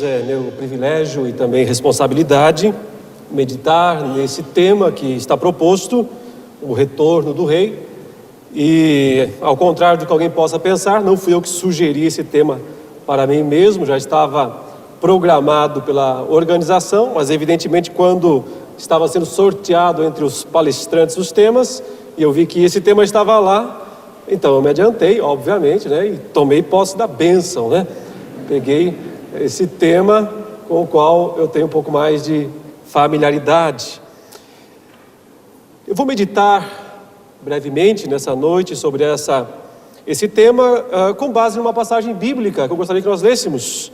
É meu privilégio e também responsabilidade meditar nesse tema que está proposto, o retorno do rei. E ao contrário do que alguém possa pensar, não fui eu que sugeri esse tema para mim mesmo, já estava programado pela organização, mas evidentemente quando estava sendo sorteado entre os palestrantes os temas, e eu vi que esse tema estava lá, então eu me adiantei, obviamente, e tomei posse da bênção, Peguei esse tema com o qual eu tenho um pouco mais de familiaridade. Eu vou meditar brevemente nessa noite sobre esse tema com base numa passagem bíblica que eu gostaria que nós lêssemos.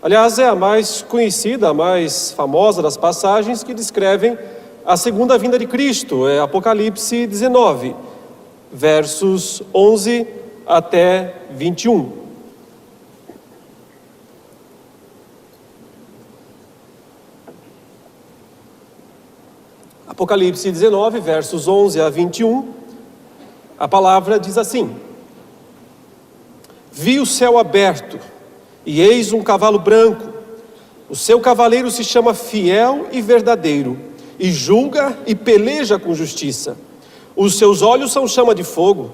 Aliás, é a mais conhecida, a mais famosa das passagens que descrevem a segunda vinda de Cristo. É Apocalipse 19, versos 11 até 21. Apocalipse 19, versos 11 a 21, a palavra diz assim: Vi o céu aberto, e eis um cavalo branco. O seu cavaleiro se chama Fiel e Verdadeiro, e julga e peleja com justiça. Os seus olhos são chama de fogo,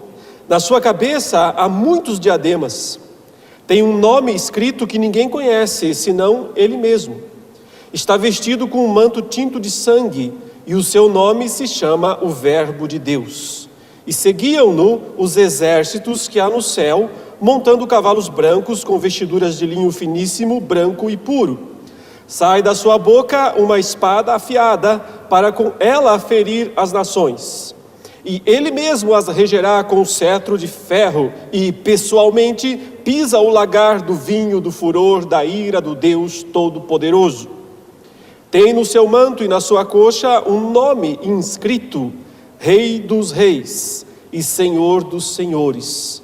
na sua cabeça há muitos diademas. Tem um nome escrito que ninguém conhece, senão ele mesmo. Está vestido com um manto tinto de sangue, e o seu nome se chama o Verbo de Deus. E seguiam-no os exércitos que há no céu, montando cavalos brancos com vestiduras de linho finíssimo, branco e puro. Sai da sua boca uma espada afiada, para com ela ferir as nações. E ele mesmo as regerá com cetro de ferro, e pessoalmente pisa o lagar do vinho do furor da ira do Deus Todo-Poderoso. Tem no seu manto e na sua coxa um nome inscrito: Rei dos Reis e Senhor dos Senhores.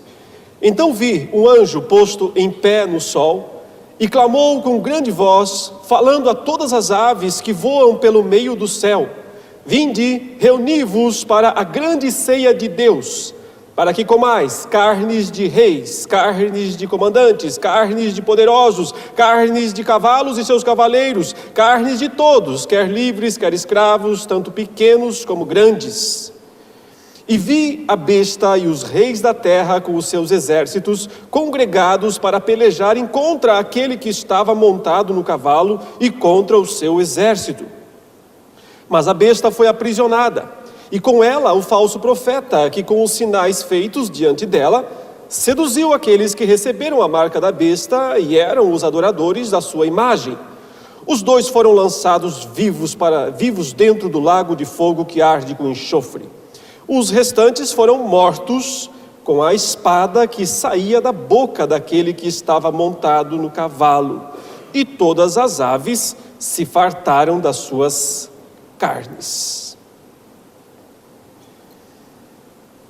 Então vi um anjo posto em pé no sol, e clamou com grande voz, falando a todas as aves que voam pelo meio do céu: Vinde, reuni-vos para a grande ceia de Deus, para que comais carnes de reis, carnes de comandantes, carnes de poderosos, carnes de cavalos e seus cavaleiros, carnes de todos, quer livres, quer escravos, tanto pequenos como grandes. E vi a besta e os reis da terra com os seus exércitos congregados para pelejarem contra aquele que estava montado no cavalo e contra o seu exército. Mas a besta foi aprisionada, e com ela o falso profeta, que com os sinais feitos diante dela, seduziu aqueles que receberam a marca da besta e eram os adoradores da sua imagem. Os dois foram lançados vivos dentro do lago de fogo que arde com enxofre. Os restantes foram mortos com a espada que saía da boca daquele que estava montado no cavalo. E todas as aves se fartaram das suas carnes.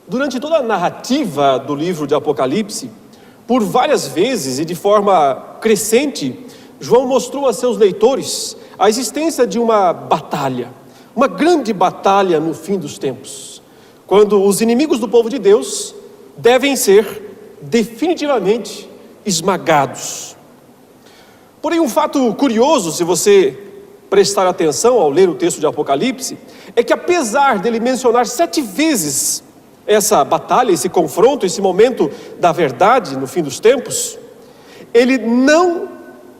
Durante toda a narrativa do livro de Apocalipse, por várias vezes e de forma crescente, João mostrou a seus leitores a existência de uma batalha, uma grande batalha no fim dos tempos, quando os inimigos do povo de Deus devem ser definitivamente esmagados. Porém, um fato curioso, se você prestar atenção ao ler o texto de Apocalipse, é que apesar dele mencionar 7 vezes essa batalha, esse confronto, esse momento da verdade no fim dos tempos, ele não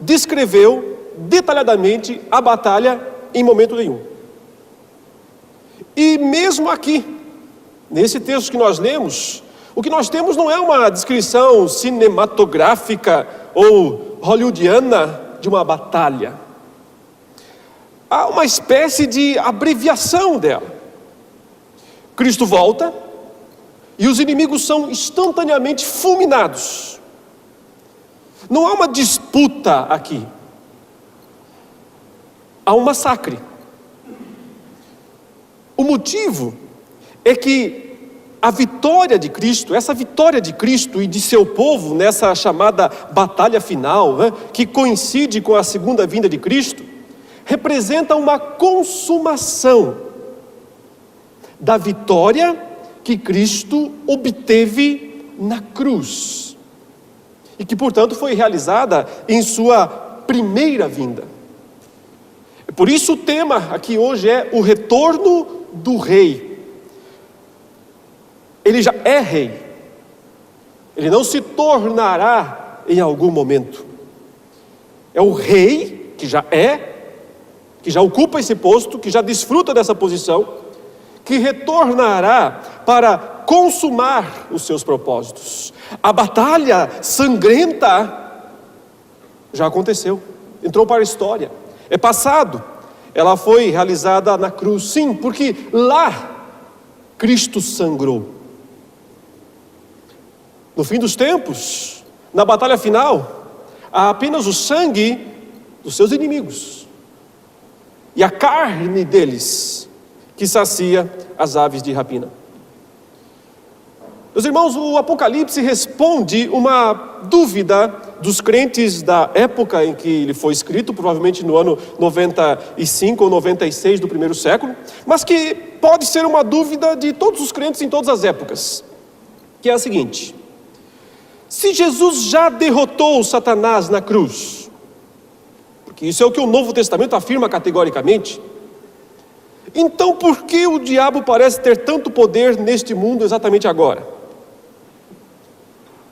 descreveu detalhadamente a batalha em momento nenhum. E mesmo aqui, nesse texto que nós lemos, o que nós temos não é uma descrição cinematográfica ou hollywoodiana de uma batalha. Há uma espécie de abreviação dela. Cristo volta, e os inimigos são instantaneamente fulminados. Não há uma disputa aqui. Há um massacre. O motivo é que a vitória de Cristo, essa vitória de Cristo e de seu povo nessa chamada batalha final, que coincide com a segunda vinda de Cristo, representa uma consumação da vitória que Cristo obteve na cruz, e que portanto foi realizada em sua primeira vinda. Por isso o tema aqui hoje é o retorno do rei. Ele já é rei. Ele não se tornará em algum momento. É o rei que já ocupa esse posto, que já desfruta dessa posição, que retornará para consumar os seus propósitos. A batalha sangrenta já aconteceu, entrou para a história, é passado. Ela foi realizada na cruz, sim, porque lá Cristo sangrou. No fim dos tempos, na batalha final, há apenas o sangue dos seus inimigos e a carne deles que sacia as aves de rapina. Meus irmãos, o Apocalipse responde uma dúvida dos crentes da época em que ele foi escrito, provavelmente no ano 95 ou 96 do primeiro século, mas que pode ser uma dúvida de todos os crentes em todas as épocas, que é a seguinte: se Jesus já derrotou Satanás na cruz, porque isso é o que o Novo Testamento afirma categoricamente, então por que o diabo parece ter tanto poder neste mundo exatamente agora?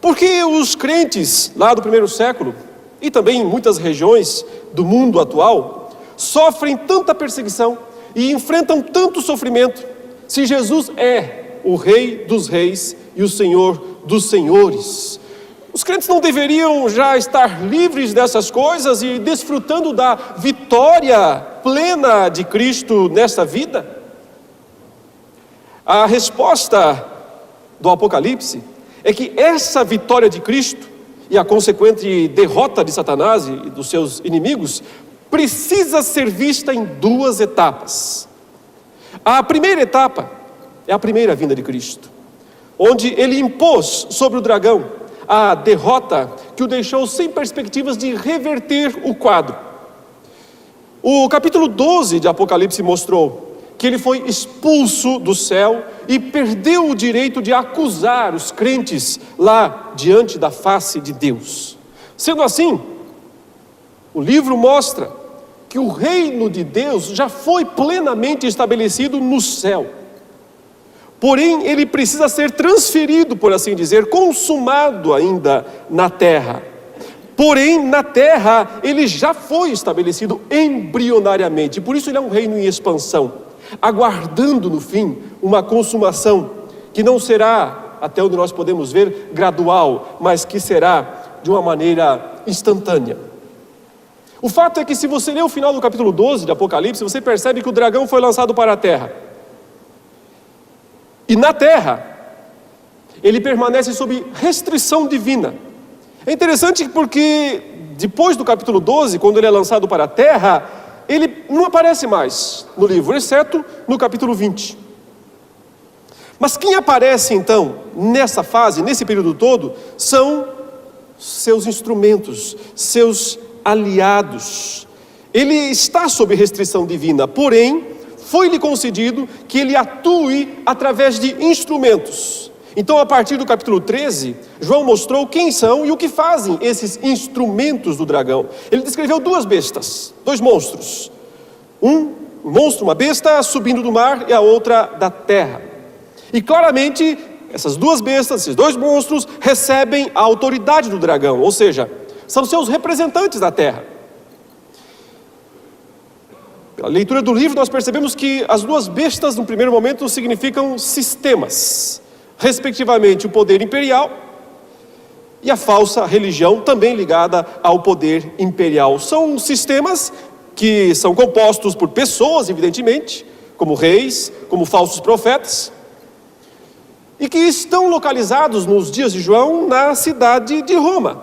Por que os crentes lá do primeiro século, e também em muitas regiões do mundo atual, sofrem tanta perseguição e enfrentam tanto sofrimento, se Jesus é o Rei dos Reis e o Senhor dos Senhores? Os crentes não deveriam já estar livres dessas coisas e desfrutando da vitória plena de Cristo nesta vida? A resposta do Apocalipse é que essa vitória de Cristo e a consequente derrota de Satanás e dos seus inimigos precisa ser vista em duas etapas. A primeira etapa é a primeira vinda de Cristo, onde ele impôs sobre o dragão a derrota que o deixou sem perspectivas de reverter o quadro. O capítulo 12 de Apocalipse mostrou que ele foi expulso do céu e perdeu o direito de acusar os crentes lá diante da face de Deus. Sendo assim, o livro mostra que o reino de Deus já foi plenamente estabelecido no céu. Porém, ele precisa ser transferido, por assim dizer, consumado ainda na terra. Porém, na terra, ele já foi estabelecido embrionariamente. Por isso ele é um reino em expansão, aguardando no fim uma consumação que não será, até onde nós podemos ver, gradual, mas que será de uma maneira instantânea. O fato é que, se você ler o final do capítulo 12 de Apocalipse, você percebe que o dragão foi lançado para a terra. E na terra, ele permanece sob restrição divina. É interessante porque depois do capítulo 12, quando ele é lançado para a terra, ele não aparece mais no livro, exceto no capítulo 20. Mas quem aparece então nessa fase, nesse período todo, são seus instrumentos, seus aliados. Ele está sob restrição divina, porém, foi-lhe concedido que ele atue através de instrumentos. Então, a partir do capítulo 13, João mostrou quem são e o que fazem esses instrumentos do dragão. Ele descreveu duas bestas, dois monstros. Um monstro, uma besta, subindo do mar, e a outra da terra. E claramente, essas duas bestas, esses dois monstros, recebem a autoridade do dragão, ou seja, são seus representantes da terra. Pela leitura do livro, nós percebemos que as duas bestas, no primeiro momento, significam sistemas, respectivamente o poder imperial e a falsa religião, também ligada ao poder imperial. São sistemas que são compostos por pessoas, evidentemente, como reis, como falsos profetas, e que estão localizados nos dias de João na cidade de Roma,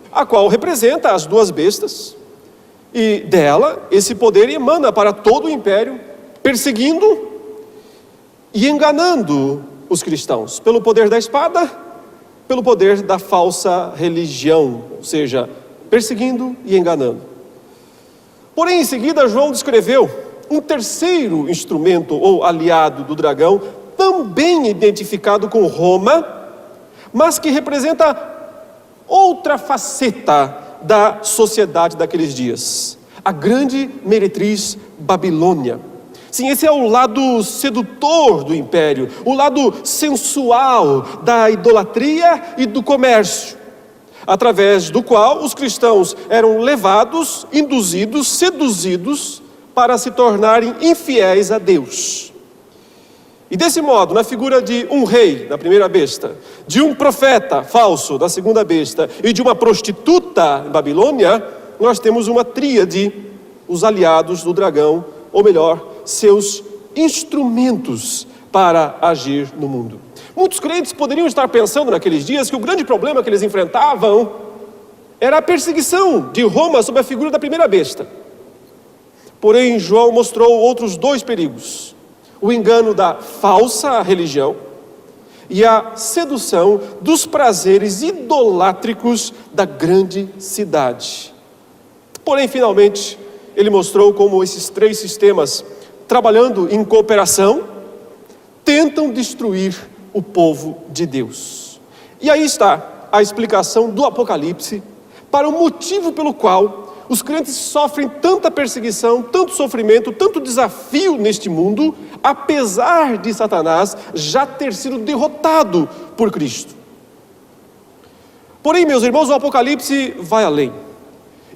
a qual representa as duas bestas. E dela, esse poder emana para todo o império, perseguindo e enganando os cristãos, pelo poder da espada, pelo poder da falsa religião, ou seja, perseguindo e enganando. Porém, em seguida, João descreveu um terceiro instrumento ou aliado do dragão, também identificado com Roma, mas que representa outra faceta da sociedade daqueles dias. A grande meretriz Babilônia. Sim, esse é o lado sedutor do império, o lado sensual da idolatria e do comércio, através do qual os cristãos eram levados, induzidos, seduzidos para se tornarem infiéis a Deus. E desse modo, na figura de um rei, da primeira besta, de um profeta falso, da segunda besta, e de uma prostituta em Babilônia, nós temos uma tríade, os aliados do dragão, ou melhor, seus instrumentos para agir no mundo. Muitos crentes poderiam estar pensando naqueles dias que o grande problema que eles enfrentavam era a perseguição de Roma sob a figura da primeira besta. Porém, João mostrou outros dois perigos: o engano da falsa religião e a sedução dos prazeres idolátricos da grande cidade. Porém, finalmente, ele mostrou como esses três sistemas, trabalhando em cooperação, tentam destruir o povo de Deus. E aí está a explicação do Apocalipse para o motivo pelo qual os crentes sofrem tanta perseguição, tanto sofrimento, tanto desafio neste mundo, apesar de Satanás já ter sido derrotado por Cristo. Porém, meus irmãos, o Apocalipse vai além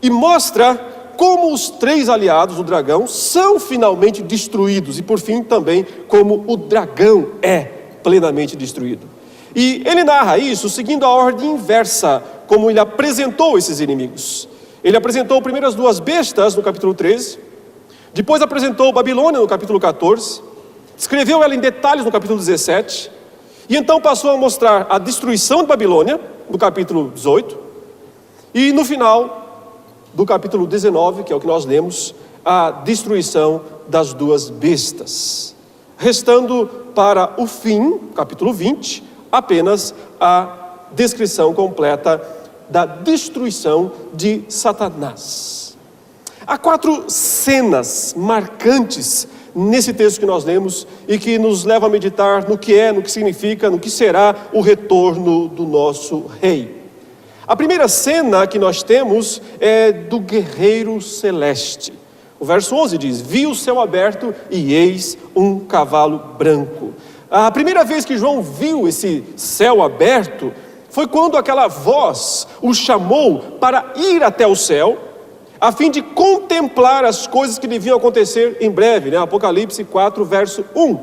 e mostra como os três aliados do dragão são finalmente destruídos e, por fim, também como o dragão é plenamente destruído. E ele narra isso seguindo a ordem inversa, como ele apresentou esses inimigos. Ele apresentou primeiro as duas bestas no capítulo 13, depois apresentou Babilônia no capítulo 14, escreveu ela em detalhes no capítulo 17, e então passou a mostrar a destruição de Babilônia no capítulo 18, e no final do capítulo 19, que é o que nós lemos, a destruição das duas bestas, restando para o fim, capítulo 20, apenas a descrição completa da destruição de Satanás. Há 4 cenas marcantes nesse texto que nós lemos e que nos levam a meditar no que é, no que significa, no que será o retorno do nosso rei. A primeira cena que nós temos é do guerreiro celeste. O verso 11 diz: vi o céu aberto e eis um cavalo branco. A primeira vez que João viu esse céu aberto foi quando aquela voz o chamou para ir até o céu, a fim de contemplar as coisas que deviam acontecer em breve, Apocalipse 4, verso 1.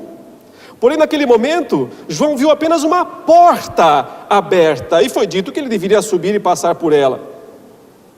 Porém, naquele momento, João viu apenas uma porta aberta, e foi dito que ele deveria subir e passar por ela.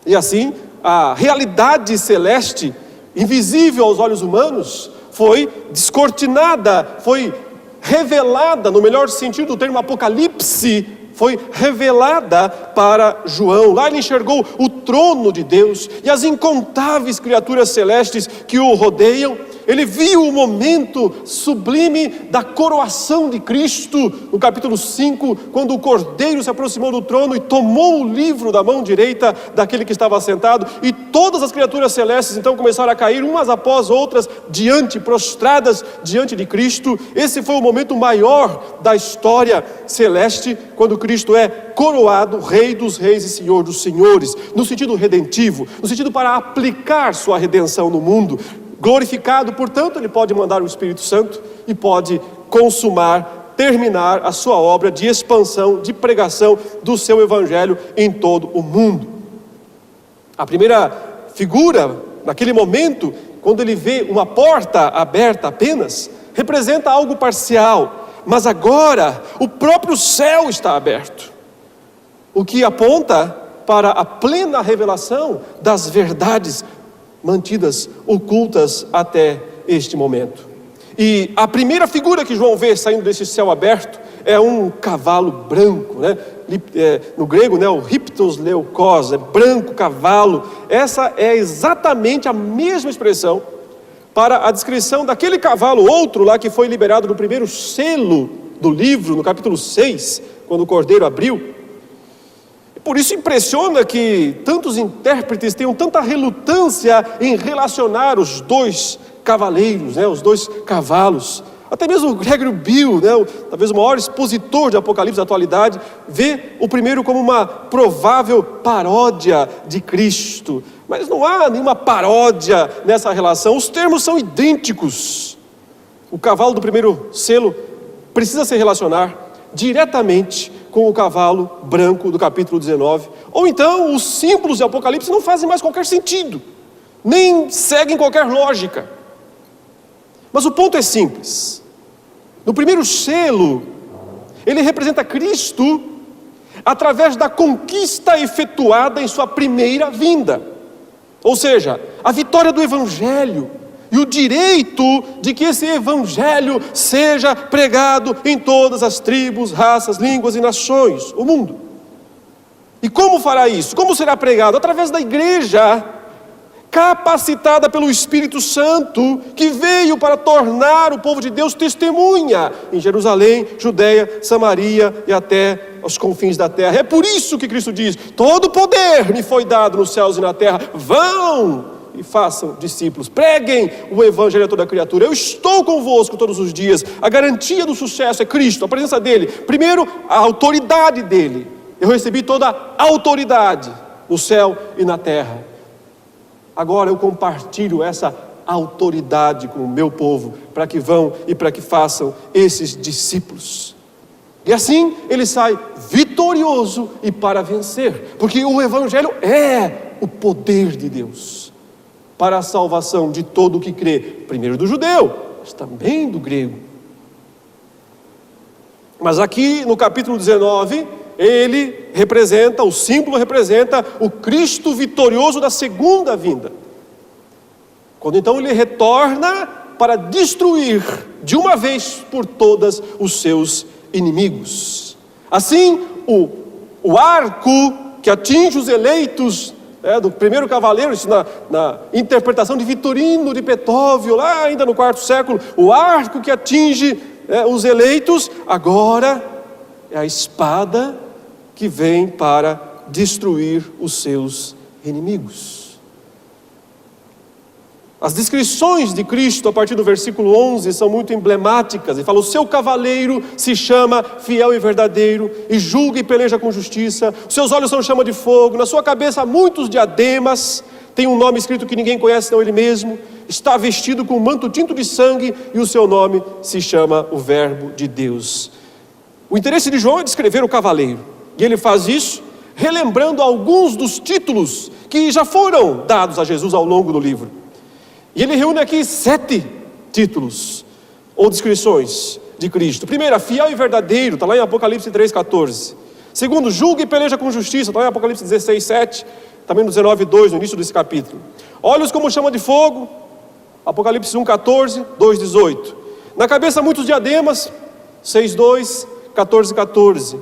E assim, a realidade celeste, invisível aos olhos humanos, foi descortinada, foi revelada, no melhor sentido do termo Apocalipse, foi revelada para João. Lá ele enxergou o trono de Deus e as incontáveis criaturas celestes que o rodeiam. Ele viu o momento sublime da coroação de Cristo, no capítulo 5, quando o Cordeiro se aproximou do trono e tomou o livro da mão direita daquele que estava sentado, e todas as criaturas celestes então começaram a cair umas após outras, prostradas diante de Cristo. Esse foi o momento maior da história celeste, quando Cristo é coroado Rei dos Reis e Senhor dos Senhores, no sentido redentivo, no sentido para aplicar sua redenção no mundo. Glorificado, portanto, ele pode mandar o Espírito Santo e pode consumar, terminar a sua obra de expansão, de pregação do seu evangelho em todo o mundo. A primeira figura, naquele momento, quando ele vê uma porta aberta apenas, representa algo parcial, mas agora o próprio céu está aberto, o que aponta para a plena revelação das verdades mantidas ocultas até este momento. E a primeira figura que João vê saindo desse céu aberto é um cavalo branco, no grego, o riptos leukos, branco cavalo. Essa é exatamente a mesma expressão para a descrição daquele cavalo, outro lá que foi liberado no primeiro selo do livro, no capítulo 6, quando o Cordeiro abriu. Por isso impressiona que tantos intérpretes tenham tanta relutância em relacionar os dois cavaleiros, os dois cavalos, Até mesmo Gregory Bill, talvez o maior expositor de Apocalipse da atualidade, vê o primeiro como uma provável paródia de Cristo. Mas não há nenhuma paródia nessa relação, os termos são idênticos. O cavalo do primeiro selo precisa se relacionar diretamente com o cavalo branco do capítulo 19. Ou então os símbolos de Apocalipse não fazem mais qualquer sentido, nem seguem qualquer lógica. Mas o ponto é simples. No primeiro selo, ele representa Cristo através da conquista efetuada em sua primeira vinda. Ou seja, a vitória do Evangelho e o direito de que esse Evangelho seja pregado em todas as tribos, raças, línguas e nações, o mundo. E como fará isso? Como será pregado? Através da igreja, capacitada pelo Espírito Santo, que veio para tornar o povo de Deus testemunha em Jerusalém, Judeia, Samaria e até aos confins da terra. É por isso que Cristo diz: todo poder me foi dado nos céus e na terra, vão e façam discípulos, preguem o Evangelho a toda criatura. Eu estou convosco todos os dias. A garantia do sucesso é Cristo, a presença dele. Primeiro, a autoridade dele. Eu recebi toda a autoridade no céu e na terra. Agora eu compartilho essa autoridade com o meu povo, para que vão e para que façam esses discípulos. E assim ele sai vitorioso e para vencer, porque o Evangelho é o poder de Deus para a salvação de todo o que crê, primeiro do judeu, mas também do grego. Mas aqui no capítulo 19, ele representa, o símbolo representa o Cristo vitorioso da segunda vinda. Quando então ele retorna para destruir de uma vez por todas os seus inimigos. Assim, o arco que atinge os eleitos do primeiro cavaleiro, isso na interpretação de Vitorino de Petóvio, lá ainda no quarto século, o arco que atinge os eleitos, agora é a espada que vem para destruir os seus inimigos. As descrições de Cristo a partir do versículo 11 são muito emblemáticas. Ele fala: o seu cavaleiro se chama fiel e verdadeiro, e julga e peleja com justiça. Os seus olhos são chama de fogo, na sua cabeça há muitos diademas. Tem um nome escrito que ninguém conhece, senão ele mesmo. Está vestido com um manto tinto de sangue, e o seu nome se chama o Verbo de Deus. O interesse de João é descrever o cavaleiro, e ele faz isso relembrando alguns dos títulos que já foram dados a Jesus ao longo do livro. E ele reúne aqui 7 títulos ou descrições de Cristo. Primeiro, fiel e verdadeiro, está lá em Apocalipse 3,14. Segundo, julga e peleja com justiça, está lá em Apocalipse 16,7, também no 19,2, no início desse capítulo. Olhos como chama de fogo, Apocalipse 1,14, 2,18. Na cabeça muitos diademas, 6,2, 14,14.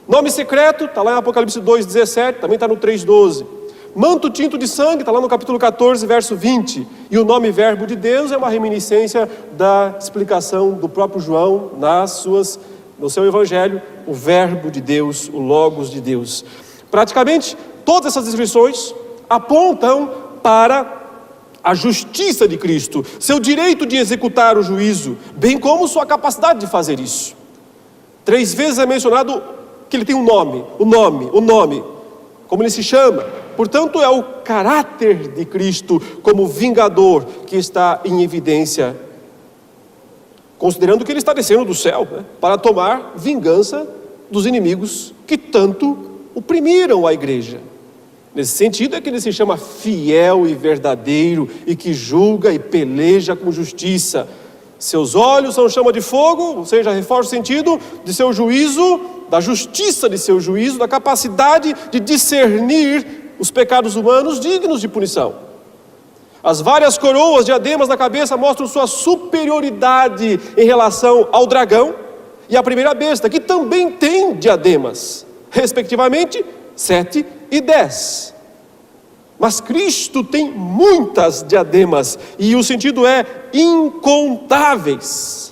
Nome secreto, está lá em Apocalipse 2,17, também está no 3,12. Manto tinto de sangue, está lá no capítulo 14, verso 20. E o nome Verbo de Deus é uma reminiscência da explicação do próprio João no seu Evangelho, o Verbo de Deus, o Logos de Deus. Praticamente, todas essas descrições apontam para a justiça de Cristo, seu direito de executar o juízo, bem como sua capacidade de fazer isso. 3 vezes é mencionado que ele tem um nome, o nome, como ele se chama. Portanto, é o caráter de Cristo como vingador que está em evidência, considerando que ele está descendo do céu, para tomar vingança dos inimigos que tanto oprimiram a igreja. Nesse sentido é que ele se chama fiel e verdadeiro, e que julga e peleja com justiça. Seus olhos são chama de fogo, ou seja, reforça o sentido de seu juízo, da justiça de seu juízo, da capacidade de discernir os pecados humanos dignos de punição. As várias coroas, diademas na cabeça mostram sua superioridade em relação ao dragão e à primeira besta, que também tem diademas, respectivamente 7 e 10. Mas Cristo tem muitas diademas, e o sentido é incontáveis.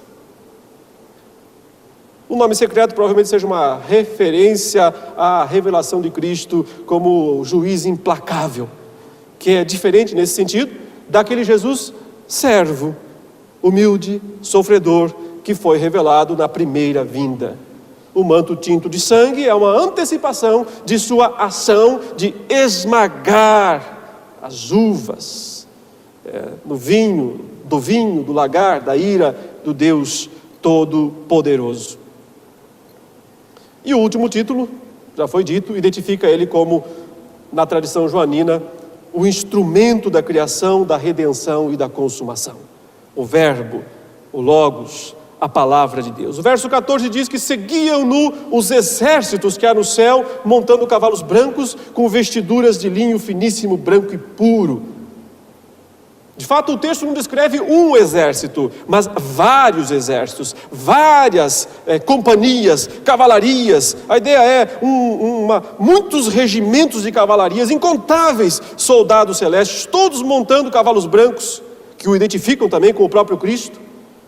O nome secreto provavelmente seja uma referência à revelação de Cristo como juiz implacável, que é diferente nesse sentido daquele Jesus servo, humilde, sofredor, que foi revelado na primeira vinda. O manto tinto de sangue é uma antecipação de sua ação de esmagar as uvas do vinho, do lagar, da ira do Deus Todo-Poderoso. E o último título, já foi dito, identifica ele como, na tradição joanina, o instrumento da criação, da redenção e da consumação. O Verbo, o Logos, a palavra de Deus. O verso 14 diz que seguiam-no os exércitos que há no céu, montando cavalos brancos, com vestiduras de linho finíssimo, branco e puro. De fato, o texto não descreve um exército, mas vários exércitos, várias companhias, cavalarias. A ideia é muitos regimentos de cavalarias, incontáveis soldados celestes, todos montando cavalos brancos, que o identificam também com o próprio Cristo,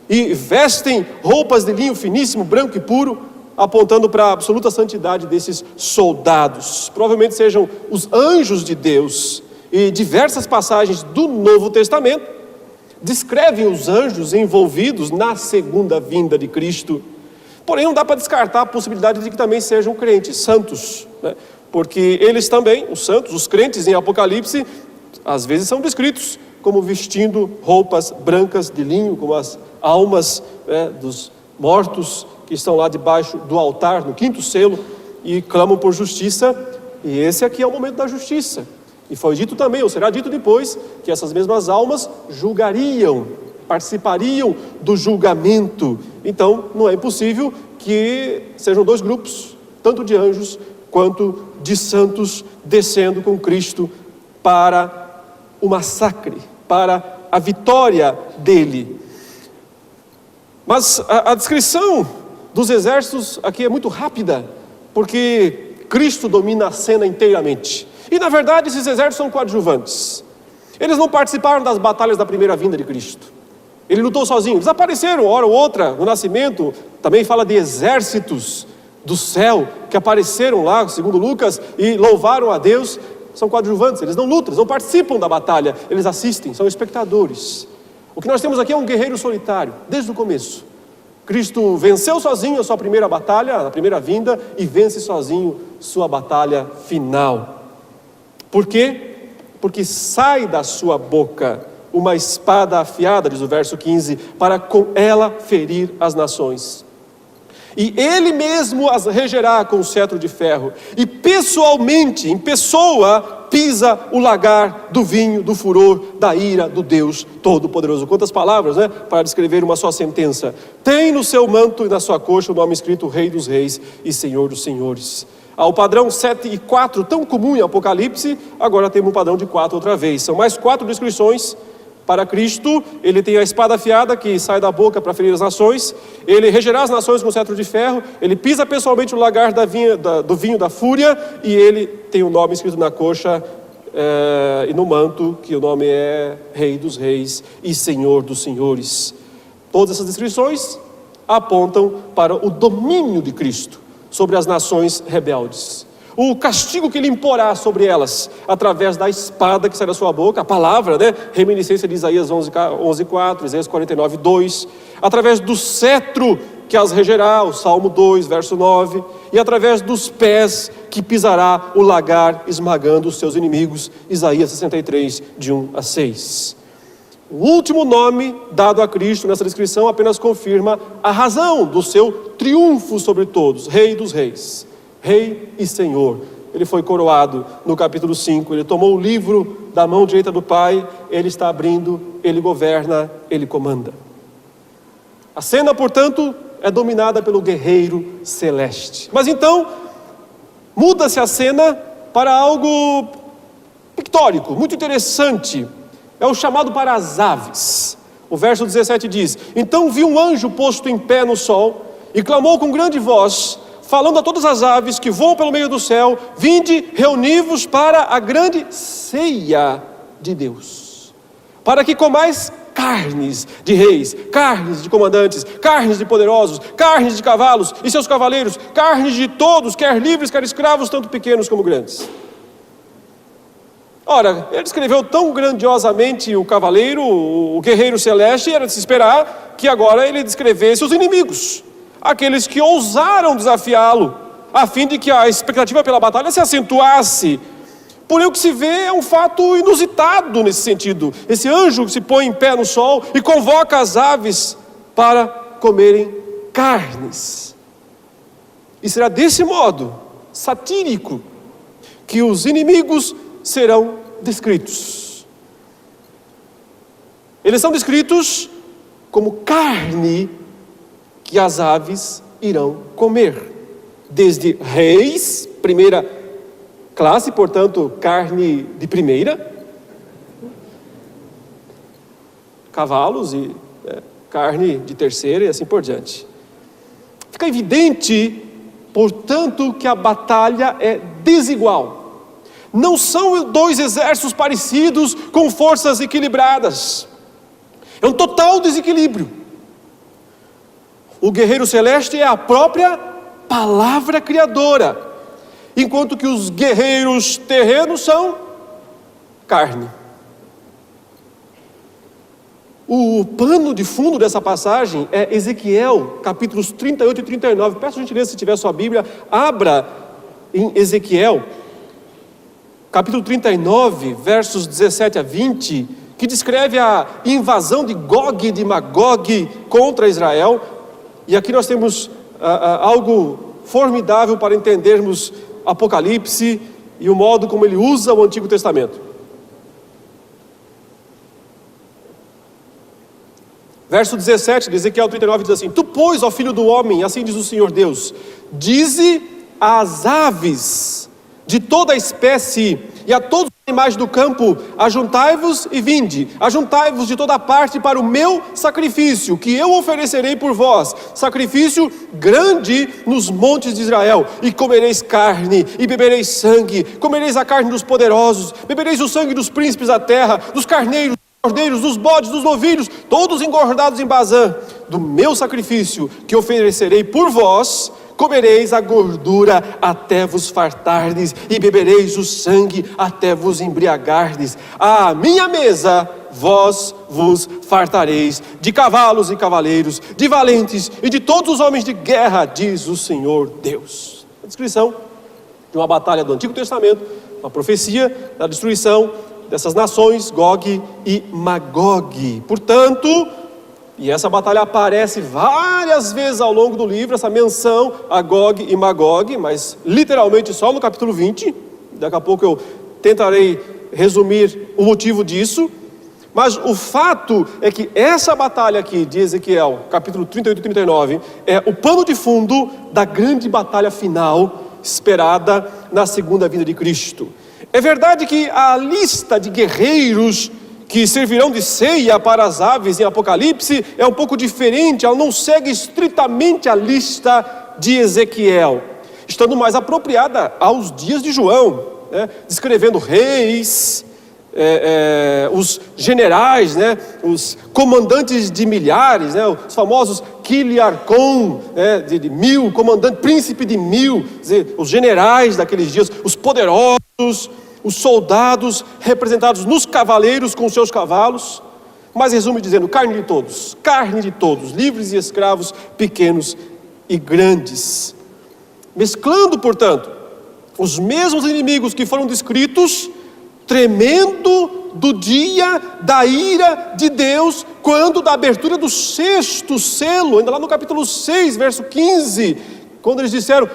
e vestem roupas de linho finíssimo, branco e puro, apontando para a absoluta santidade desses soldados. Provavelmente sejam os anjos de Deus. E diversas passagens do Novo Testamento descrevem os anjos envolvidos na segunda vinda de Cristo. Porém, não dá para descartar a possibilidade de que também sejam crentes, santos, né? Porque eles também, os santos, os crentes em Apocalipse, às vezes são descritos como vestindo roupas brancas de linho, como as almas dos mortos que estão lá debaixo do altar, no quinto selo, e clamam por justiça. E esse aqui é o momento da justiça. E foi dito também, ou será dito depois, que essas mesmas almas julgariam, participariam do julgamento. Então, não é impossível que sejam dois grupos, tanto de anjos quanto de santos, descendo com Cristo para o massacre, para a vitória dele. Mas a descrição dos exércitos aqui é muito rápida, porque Cristo domina a cena inteiramente. E na verdade esses exércitos são coadjuvantes. Eles não participaram das batalhas da primeira vinda de Cristo. Ele lutou sozinho, eles apareceram hora ou outra no nascimento. Também fala de exércitos do céu que apareceram lá, segundo Lucas, e louvaram a Deus. São coadjuvantes, eles não lutam, eles não participam da batalha, eles assistem, são espectadores. O que nós temos aqui é um guerreiro solitário, desde o começo. Cristo venceu sozinho a sua primeira batalha, a primeira vinda, e vence sozinho sua batalha final. Por quê? Porque sai da sua boca uma espada afiada, diz o verso 15, para com ela ferir as nações. E ele mesmo as regerá com o cetro de ferro, e pessoalmente, em pessoa, pisa o lagar do vinho, do furor, da ira do Deus Todo-Poderoso. Quantas palavras, né? Para descrever uma só sentença. Tem no seu manto e na sua coxa o nome escrito Rei dos Reis e Senhor dos Senhores. Ao padrão 7 e 4, tão comum em Apocalipse, agora temos um padrão de 4 outra vez. São mais 4 descrições para Cristo. Ele tem a espada afiada que sai da boca para ferir as nações. Ele regerá as nações com o cetro de ferro. Ele pisa pessoalmente o lagar do vinho da fúria. E ele tem o nome escrito na coxa e no manto, que o nome é Rei dos Reis e Senhor dos Senhores. Todas essas descrições apontam para o domínio de Cristo sobre as nações rebeldes. O castigo que ele imporá sobre elas, através da espada que sai da sua boca, a palavra, né? Reminiscência de Isaías 11:4, Isaías 49:2, através do cetro que as regerá, o Salmo 2, verso 9, e através dos pés que pisará o lagar, esmagando os seus inimigos, Isaías 63, de 1 a 6. O último nome dado a Cristo nessa descrição apenas confirma a razão do seu triunfo sobre todos, Rei dos Reis, Rei e Senhor. Ele foi coroado no capítulo 5, ele tomou o livro da mão direita do Pai, ele está abrindo, ele governa, ele comanda. A cena, portanto, é dominada pelo guerreiro celeste. Mas então, muda-se a cena para algo pictórico, muito interessante. É o chamado para as aves. O verso 17 diz: então vi um anjo posto em pé no sol, e clamou com grande voz, falando a todas as aves que voam pelo meio do céu: vinde, reuni-vos para a grande ceia de Deus, para que comais carnes de reis, carnes de comandantes, carnes de poderosos, carnes de cavalos e seus cavaleiros, carnes de todos, quer livres, quer escravos, tanto pequenos como grandes. Ora, ele descreveu tão grandiosamente o cavaleiro, o guerreiro celeste, era de se esperar que agora ele descrevesse os inimigos, aqueles que ousaram desafiá-lo, a fim de que a expectativa pela batalha se acentuasse. Porém, o que se vê é um fato inusitado nesse sentido. Esse anjo que se põe em pé no sol e convoca as aves para comerem carnes. E será desse modo, satírico, que os inimigos serão descritos. Eles são descritos como carne que as aves irão comer. Desde reis, primeira classe, portanto, carne de primeira, cavalos e carne de terceira e assim por diante. Fica evidente, portanto, que a batalha é desigual. Não são dois exércitos parecidos com forças equilibradas. É um total desequilíbrio. O guerreiro celeste é a própria palavra criadora, enquanto que os guerreiros terrenos são carne. O pano de fundo dessa passagem é Ezequiel, capítulos 38 e 39. Peço a gentileza, se tiver sua Bíblia, abra em Ezequiel, capítulo 39, versos 17 a 20, que descreve a invasão de Gog e de Magog contra Israel. E aqui nós temos algo formidável para entendermos Apocalipse e o modo como ele usa o Antigo Testamento. Verso 17 de Ezequiel 39 diz assim: Tu, pois, ó filho do homem, assim diz o Senhor Deus, dize às aves de toda a espécie e a todos os animais do campo: ajuntai-vos e vinde, ajuntai-vos de toda parte para o meu sacrifício, que eu oferecerei por vós, sacrifício grande nos montes de Israel. E comereis carne, e bebereis sangue, comereis a carne dos poderosos, bebereis o sangue dos príncipes da terra, dos carneiros, cordeiros, dos bodes, dos novilhos, todos engordados em Bazã. Do meu sacrifício que oferecerei por vós, comereis a gordura até vos fartardes, e bebereis o sangue até vos embriagardes. À minha mesa vós vos fartareis, de cavalos e cavaleiros, de valentes e de todos os homens de guerra, diz o Senhor Deus. A descrição de uma batalha do Antigo Testamento, uma profecia da destruição dessas nações, Gog e Magog. Portanto, e essa batalha aparece várias vezes ao longo do livro, essa menção a Gog e Magog, mas literalmente só no capítulo 20. Daqui a pouco eu tentarei resumir o motivo disso. Mas o fato é que essa batalha aqui de Ezequiel, capítulo 38 e 39, é o pano de fundo da grande batalha final esperada na segunda vinda de Cristo. É verdade que a lista de guerreiros que servirão de ceia para as aves em Apocalipse é um pouco diferente, ela não segue estritamente a lista de Ezequiel, estando mais apropriada aos dias de João, descrevendo reis, os generais, os comandantes de milhares, os famosos Quiliarcom, de 1000, comandante, príncipe de 1000, os generais daqueles dias, os poderosos, os soldados representados nos cavaleiros com seus cavalos. Mas resume dizendo: carne de todos, livres e escravos, pequenos e grandes. Mesclando, portanto, os mesmos inimigos que foram descritos, tremendo do dia da ira de Deus, quando da abertura do sexto selo, ainda lá no capítulo 6, verso 15, quando eles disseram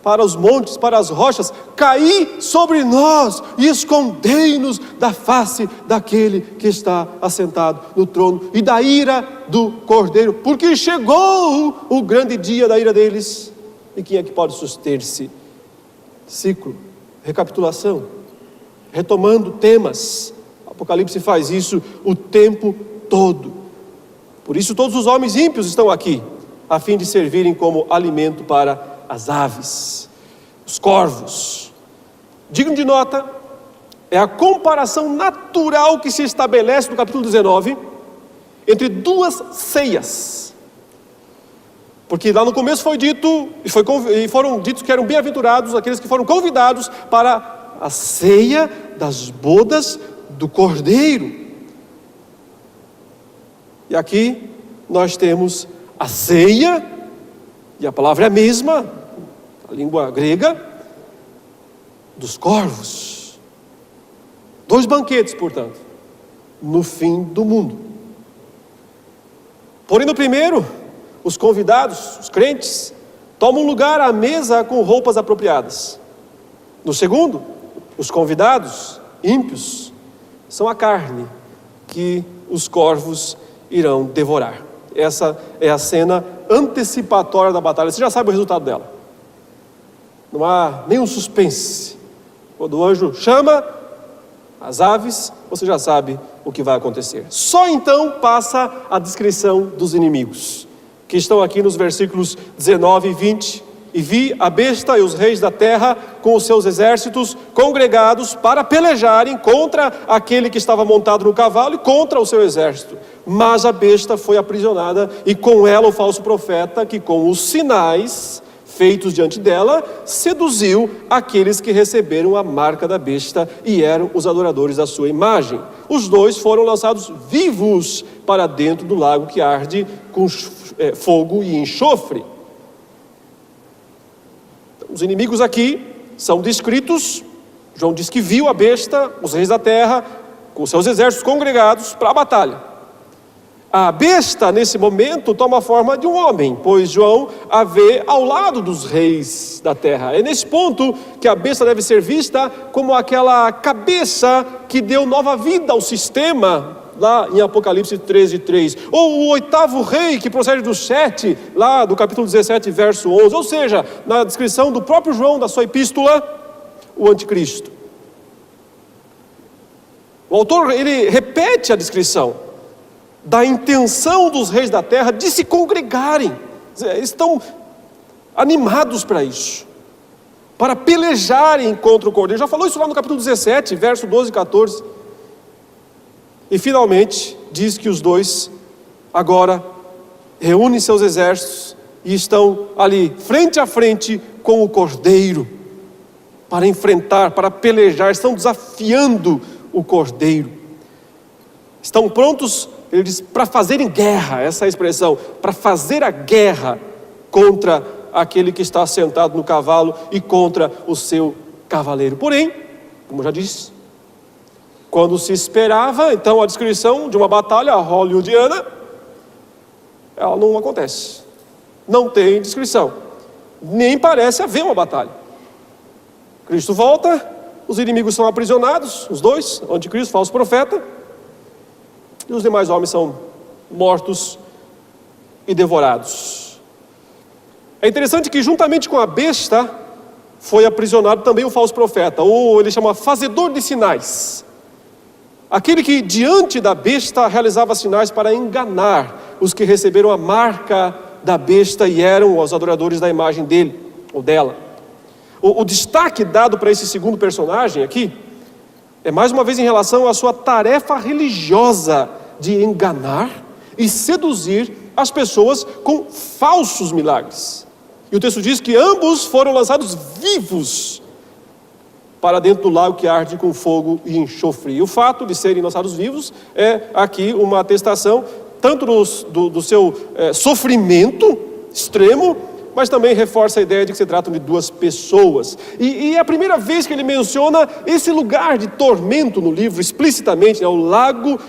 para os montes, para as rochas: caí sobre nós e escondei-nos da face daquele que está assentado no trono e da ira do Cordeiro, porque chegou o grande dia da ira deles. E quem é que pode suster-se? Ciclo, recapitulação, retomando temas. Apocalipse faz isso o tempo todo. Por isso todos os homens ímpios estão aqui, a fim de servirem como alimento para as aves, os corvos. Digno de nota é a comparação natural que se estabelece no capítulo 19 entre duas ceias. Porque lá no começo foi dito, e foram ditos que eram bem-aventurados aqueles que foram convidados para a ceia das bodas do Cordeiro. E aqui nós temos a ceia, e a palavra é a mesma, a língua grega, dos corvos. 2 banquetes, portanto, no fim do mundo. Porém, no primeiro, os convidados, os crentes, tomam lugar à mesa com roupas apropriadas. No segundo, os convidados, ímpios, são a carne que os corvos irão devorar. Essa é a cena antecipatória da batalha. Você já sabe o resultado dela. Não há nenhum suspense. Quando o anjo chama as aves, você já sabe o que vai acontecer. Só então passa a descrição dos inimigos, que estão aqui nos versículos 19 e 20. E vi a besta e os reis da terra com os seus exércitos congregados para pelejarem contra aquele que estava montado no cavalo e contra o seu exército. Mas a besta foi aprisionada e com ela o falso profeta, que com os sinais feitos diante dela, seduziu aqueles que receberam a marca da besta e eram os adoradores da sua imagem. Os 2 foram lançados vivos para dentro do lago que arde com fogo e enxofre. Os inimigos aqui são descritos. João diz que viu a besta, os reis da terra, com seus exércitos congregados para a batalha. A besta, nesse momento, toma a forma de um homem, pois João a vê ao lado dos reis da terra. É nesse ponto que a besta deve ser vista como aquela cabeça que deu nova vida ao sistema, lá em Apocalipse 13:3. Ou o 8º rei que procede do 7, lá do capítulo 17, verso 11. Ou seja, na descrição do próprio João, da sua epístola, o anticristo. O autor, ele repete a descrição da intenção dos reis da terra de se congregarem. Estão animados para isso, para pelejarem contra o cordeiro. Já falou isso lá no capítulo 17, verso 12 e 14. E finalmente diz que os 2 agora reúnem seus exércitos e estão ali frente a frente com o cordeiro para enfrentar, para pelejar. Estão desafiando o cordeiro. Estão prontos, ele diz, para fazerem guerra, essa é a expressão, para fazer a guerra contra aquele que está sentado no cavalo e contra o seu cavaleiro. Porém, como já disse, quando se esperava, então, a descrição de uma batalha hollywoodiana, ela não acontece. Não tem descrição. Nem parece haver uma batalha. Cristo volta, os inimigos são aprisionados, os 2, o anticristo, falso profeta, e os demais homens são mortos e devorados. É interessante que juntamente com a besta foi aprisionado também o falso profeta, ou ele chama fazedor de sinais. Aquele que diante da besta realizava sinais para enganar os que receberam a marca da besta e eram os adoradores da imagem dele ou dela. O destaque dado para esse segundo personagem aqui é mais uma vez em relação à sua tarefa religiosa de enganar e seduzir as pessoas com falsos milagres. E o texto diz que ambos foram lançados vivos para dentro do lago que arde com fogo e enxofre. E o fato de serem lançados vivos é aqui uma atestação tanto do seu sofrimento extremo, mas também reforça a ideia de que se tratam de 2 pessoas. E é a primeira vez que ele menciona esse lugar de tormento no livro, explicitamente, o lago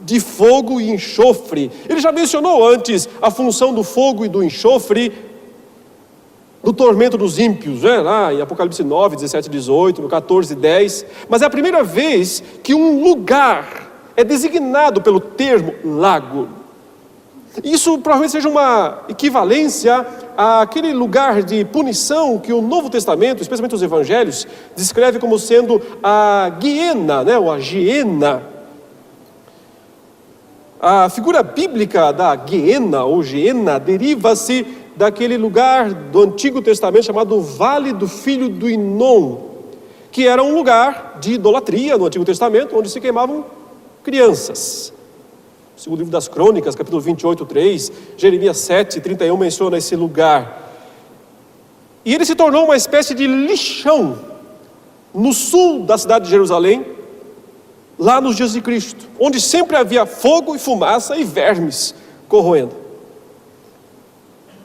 de fogo e enxofre. Ele já mencionou antes a função do fogo e do enxofre no tormento dos ímpios, lá em Apocalipse 9, 17 e 18, no 14 e 10. Mas é a primeira vez que um lugar é designado pelo termo lago. Isso provavelmente seja uma equivalência àquele lugar de punição que o Novo Testamento, especialmente os Evangelhos, descreve como sendo a Guiena, ou a Geena. A figura bíblica da Guiena ou Geena deriva-se daquele lugar do Antigo Testamento chamado Vale do Filho do Inom, que era um lugar de idolatria no Antigo Testamento, onde se queimavam crianças. Segundo o livro das Crônicas, capítulo 28, 3, Jeremias 7, 31 menciona esse lugar. E ele se tornou uma espécie de lixão no sul da cidade de Jerusalém, lá nos dias de Cristo, onde sempre havia fogo e fumaça e vermes corroendo.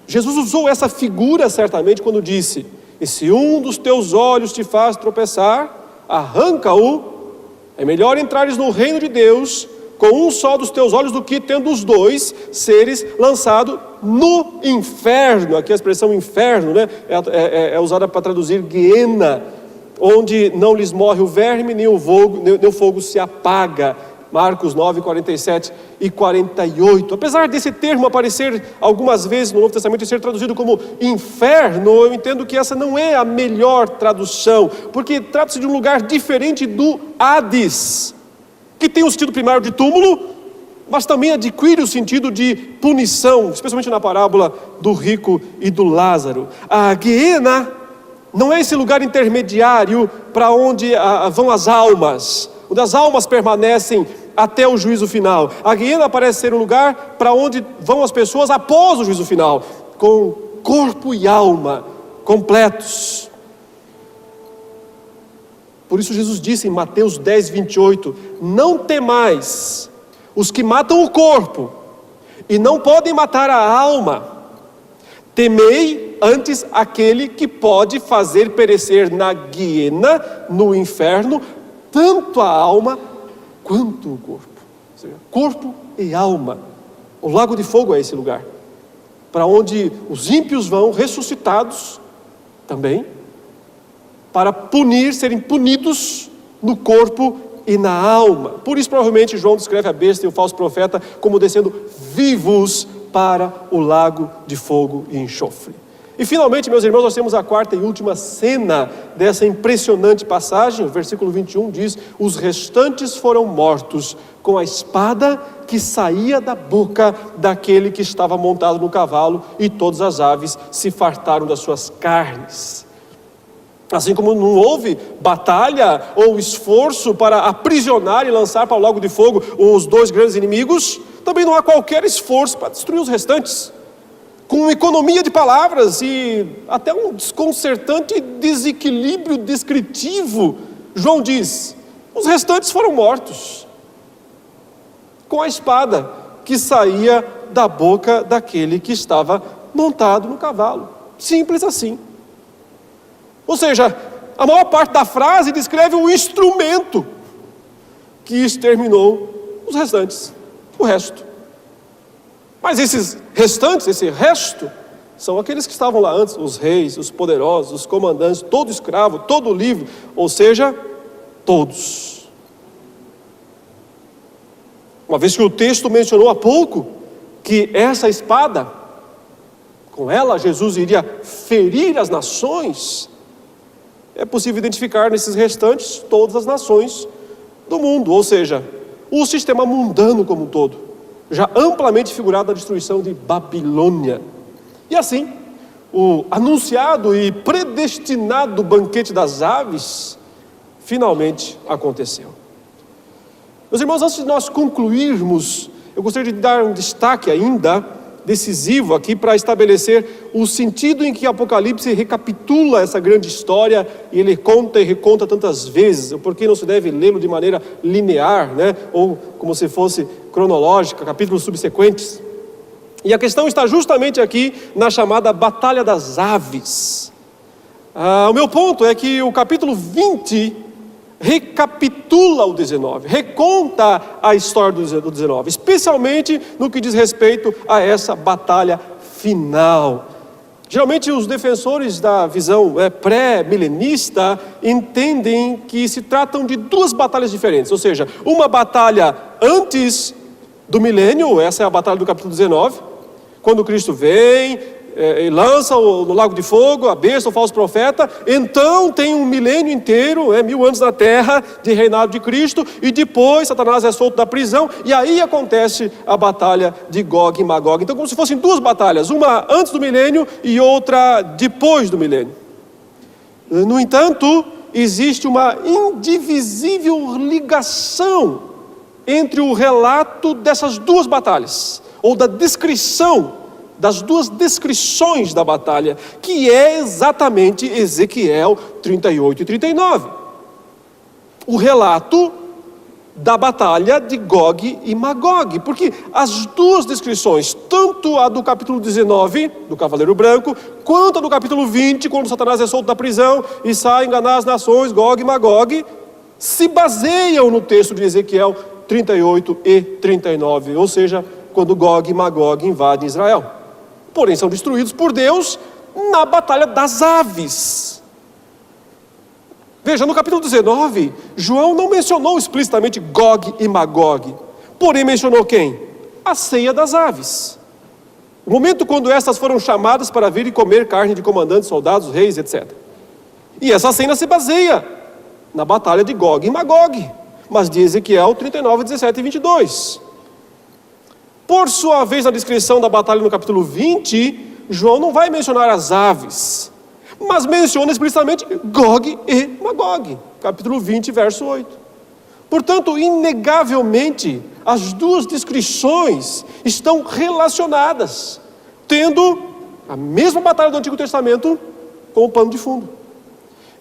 Jesus usou essa figura certamente quando disse: e se um dos teus olhos te faz tropeçar, arranca-o. É melhor entrares no reino de Deus com um só dos teus olhos do que, tendo os dois, seres lançado no inferno. Aqui a expressão inferno, né, é usada para traduzir Guiena, onde não lhes morre o verme, nem o fogo se apaga. Marcos 9, 47 e 48. Apesar desse termo aparecer algumas vezes no Novo Testamento e ser traduzido como inferno, eu entendo que essa não é a melhor tradução, porque trata-se de um lugar diferente do Hades, que tem o sentido primário de túmulo, mas também adquire o sentido de punição, especialmente na parábola do rico e do Lázaro. A Guiena não é esse lugar intermediário para onde vão as almas, onde as almas permanecem até o juízo final. A Guiena parece ser um lugar para onde vão as pessoas após o juízo final, com corpo e alma completos. Por isso Jesus disse em Mateus 10, 28, não temais os que matam o corpo e não podem matar a alma. Temei antes aquele que pode fazer perecer na Guiena, no inferno, tanto a alma quanto o corpo. Ou seja, corpo e alma. O lago de fogo é esse lugar, para onde os ímpios vão ressuscitados também, para serem punidos no corpo e na alma. Por isso provavelmente João descreve a besta e o falso profeta como descendo vivos para o lago de fogo e enxofre. E finalmente, meus irmãos, nós temos a quarta e última cena dessa impressionante passagem. O versículo 21 diz: os restantes foram mortos com a espada que saía da boca daquele que estava montado no cavalo, e todas as aves se fartaram das suas carnes. Assim como não houve batalha ou esforço para aprisionar e lançar para o lago de fogo os dois grandes inimigos, também não há qualquer esforço para destruir os restantes. Com economia de palavras e até um desconcertante desequilíbrio descritivo, João diz: os restantes foram mortos com a espada que saía da boca daquele que estava montado no cavalo. Simples assim. Ou seja, a maior parte da frase descreve o instrumento que exterminou os restantes, o resto. Mas esses restantes, esse resto, são aqueles que estavam lá antes, os reis, os poderosos, os comandantes, todo escravo, todo livre, ou seja, todos. Uma vez que o texto mencionou há pouco que essa espada, com ela Jesus iria ferir as nações, é possível identificar nesses restantes todas as nações do mundo, ou seja, o sistema mundano como um todo, já amplamente figurado na destruição de Babilônia. E assim, o anunciado e predestinado banquete das aves finalmente aconteceu. Meus irmãos, antes de nós concluirmos, eu gostaria de dar um destaque ainda decisivo aqui para estabelecer o sentido em que Apocalipse recapitula essa grande história, e ele conta e reconta tantas vezes, porque não se deve lê-lo de maneira linear, né? Ou como se fosse cronológica, capítulos subsequentes. E a questão está justamente aqui na chamada Batalha das Aves. O meu ponto é que o capítulo 20 recapitula o 19, reconta a história do 19, especialmente no que diz respeito a essa batalha final. Geralmente os defensores da visão pré-milenista entendem que se tratam de duas batalhas diferentes, ou seja, uma batalha antes do milênio, essa é a batalha do capítulo 19, quando Cristo vem e lança no lago de fogo a besta, o falso profeta. Então tem um milênio inteiro, 1000 anos na terra de reinado de Cristo, e depois Satanás é solto da prisão, e aí acontece a batalha de Gog e Magog. Então, como se fossem duas batalhas, uma antes do milênio e outra depois do milênio. No entanto, existe uma indivisível ligação entre o relato dessas duas batalhas, ou da descrição das duas descrições da batalha, que é exatamente Ezequiel 38 e 39. O relato da batalha de Gog e Magog, porque as duas descrições, tanto a do capítulo 19, do cavaleiro branco, quanto a do capítulo 20, quando Satanás é solto da prisão e sai a enganar as nações, Gog e Magog, se baseiam no texto de Ezequiel 38 e 39, ou seja, quando Gog e Magog invadem Israel. Porém, são destruídos por Deus na batalha das aves. Veja, no capítulo 19, João não mencionou explicitamente Gog e Magog, porém mencionou quem? A ceia das aves. O momento quando estas foram chamadas para vir e comer carne de comandantes, soldados, reis, etc. E essa cena se baseia na batalha de Gog e Magog, mas de Ezequiel 39, 17 e 22. Por sua vez, na descrição da batalha no capítulo 20, João não vai mencionar as aves, mas menciona explicitamente Gog e Magog, capítulo 20, verso 8. Portanto, inegavelmente, as duas descrições estão relacionadas, tendo a mesma batalha do Antigo Testamento como pano de fundo.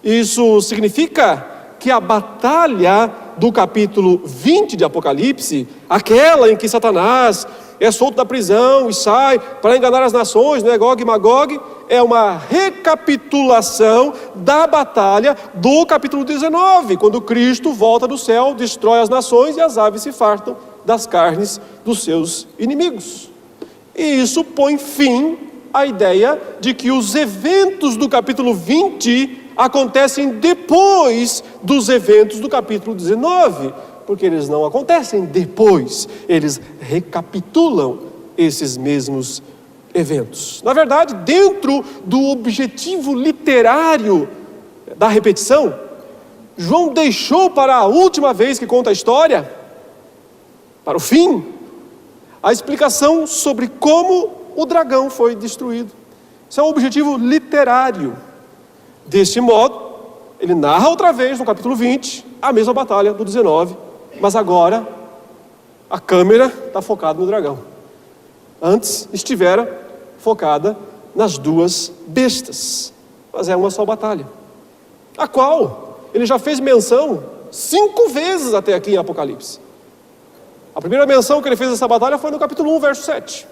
Isso significa que a batalha do capítulo 20 de Apocalipse, aquela em que Satanás é solto da prisão e sai para enganar as nações, né, Gog e Magog, é uma recapitulação da batalha do capítulo 19, quando Cristo volta do céu, destrói as nações e as aves se fartam das carnes dos seus inimigos. E isso põe fim à ideia de que os eventos do capítulo 20 acontecem depois dos eventos do capítulo 19, porque eles não acontecem depois, eles recapitulam esses mesmos eventos. Na verdade, dentro do objetivo literário da repetição, João deixou para a última vez que conta a história, para o fim, a explicação sobre como o dragão foi destruído. Isso é um objetivo literário. Deste modo, ele narra outra vez no capítulo 20 a mesma batalha do 19, mas agora a câmera está focada no dragão. Antes estivera focada nas duas bestas, mas é uma só batalha, a qual ele já fez menção 5 vezes até aqui em Apocalipse. A primeira menção que ele fez dessa batalha foi no capítulo 1, verso 7.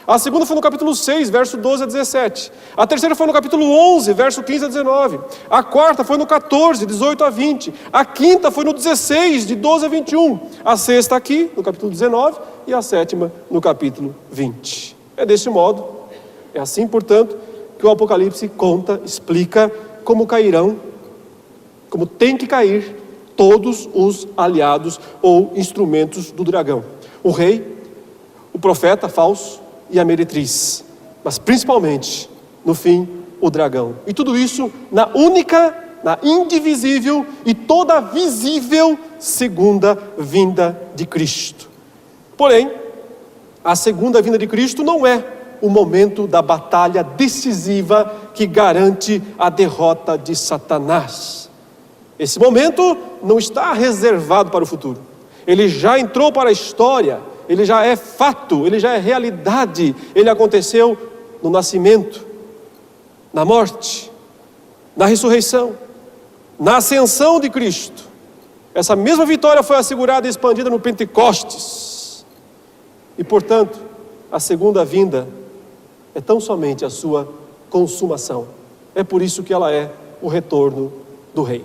A segunda foi no capítulo 6, verso 12 a 17. A terceira foi no capítulo 11, verso 15 a 19. A quarta foi no 14, 18 a 20. A quinta foi no 16, de 12 a 21. A sexta aqui, no capítulo 19. E a sétima, no capítulo 20. É deste modo, é assim, portanto, que o Apocalipse conta, explica como cairão, como tem que cair todos os aliados ou instrumentos do dragão. O rei, o profeta falso e a meretriz, mas principalmente, no fim, o dragão. E tudo isso na única, na indivisível e toda visível segunda vinda de Cristo. Porém, a segunda vinda de Cristo não é o momento da batalha decisiva que garante a derrota de Satanás. Esse momento não está reservado para o futuro. Ele já entrou para a história. Ele já é fato, ele já é realidade. Ele aconteceu no nascimento, na morte, na ressurreição, na ascensão de Cristo. Essa mesma vitória foi assegurada e expandida no Pentecostes. E, portanto, a segunda vinda é tão somente a sua consumação. É por isso que ela é o retorno do Rei.